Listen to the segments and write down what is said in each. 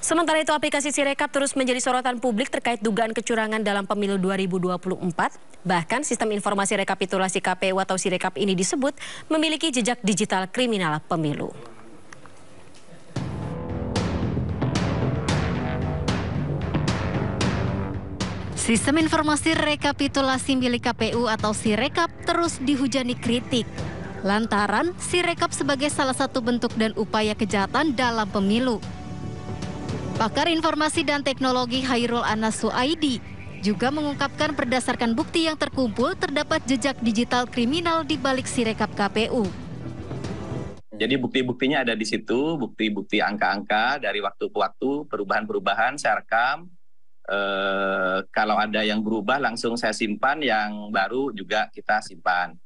Sementara itu, aplikasi Sirekap terus menjadi sorotan publik terkait dugaan kecurangan dalam pemilu 2024. Bahkan sistem informasi rekapitulasi KPU atau Sirekap ini disebut memiliki jejak digital kriminal pemilu. Sistem informasi rekapitulasi milik KPU atau Sirekap terus dihujani kritik. Lantaran Sirekap sebagai salah satu bentuk dan upaya kejahatan dalam pemilu. Pakar Informasi dan Teknologi Hairul Anas Suaidi juga mengungkapkan berdasarkan bukti yang terkumpul terdapat jejak digital kriminal di balik Sirekap KPU. Jadi bukti-buktinya ada di situ, bukti-bukti angka-angka dari waktu ke waktu, perubahan-perubahan saya rekam. Kalau ada yang berubah langsung saya simpan, yang baru juga kita simpan.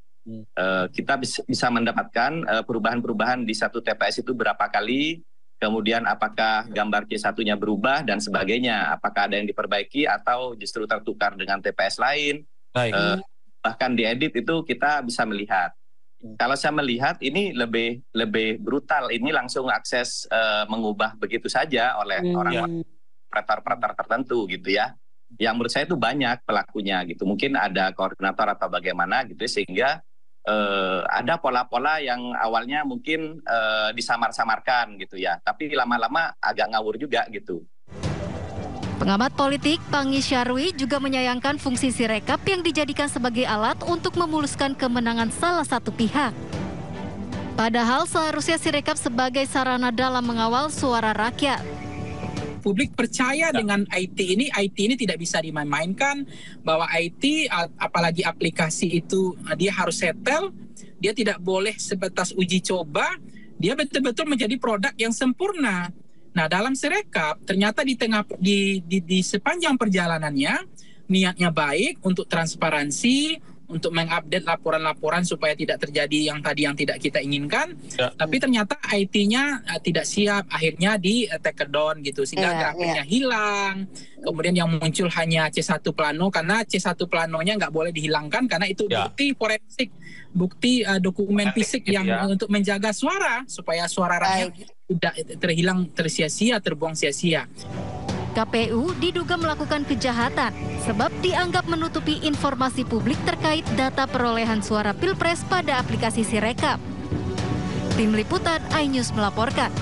Kita bisa mendapatkan perubahan-perubahan di satu TPS itu berapa kali, kemudian apakah gambar C1-nya berubah dan sebagainya, apakah ada yang diperbaiki atau justru tertukar dengan TPS lain. Bahkan diedit itu kita bisa melihat. Kalau saya melihat ini lebih brutal, ini langsung akses mengubah begitu saja oleh orang operator-operator tertentu gitu ya. Yang menurut saya itu banyak pelakunya gitu. Mungkin ada koordinator atau bagaimana gitu sehingga ada pola-pola yang awalnya mungkin disamar-samarkan gitu ya. Tapi lama-lama agak ngawur juga gitu. Pengamat politik Pangi Syarwi juga menyayangkan fungsi Sirekap yang dijadikan sebagai alat untuk memuluskan kemenangan salah satu pihak. Padahal seharusnya Sirekap sebagai sarana dalam mengawal suara rakyat. Publik percaya dengan IT ini tidak bisa dimain-mainkan, bahwa IT apalagi aplikasi itu dia harus setel, dia tidak boleh sebatas uji coba, dia betul-betul menjadi produk yang sempurna. Nah, dalam Sirekap ternyata di sepanjang perjalanannya niatnya baik untuk transparansi, untuk mengupdate laporan-laporan supaya tidak terjadi yang tidak kita inginkan. Tapi ternyata IT-nya tidak siap, akhirnya di take down gitu, sehingga grafiknya hilang. Kemudian yang muncul hanya C1 plano, karena C1 planonya nggak boleh dihilangkan karena itu bukti forensik, bukti dokumen fisik yang untuk menjaga suara, supaya suara rakyat tidak terhilang, tersia-sia, terbuang sia-sia. KPU diduga melakukan kejahatan sebab dianggap menutupi informasi publik terkait data perolehan suara Pilpres pada aplikasi Sirekap. Tim Liputan iNews melaporkan.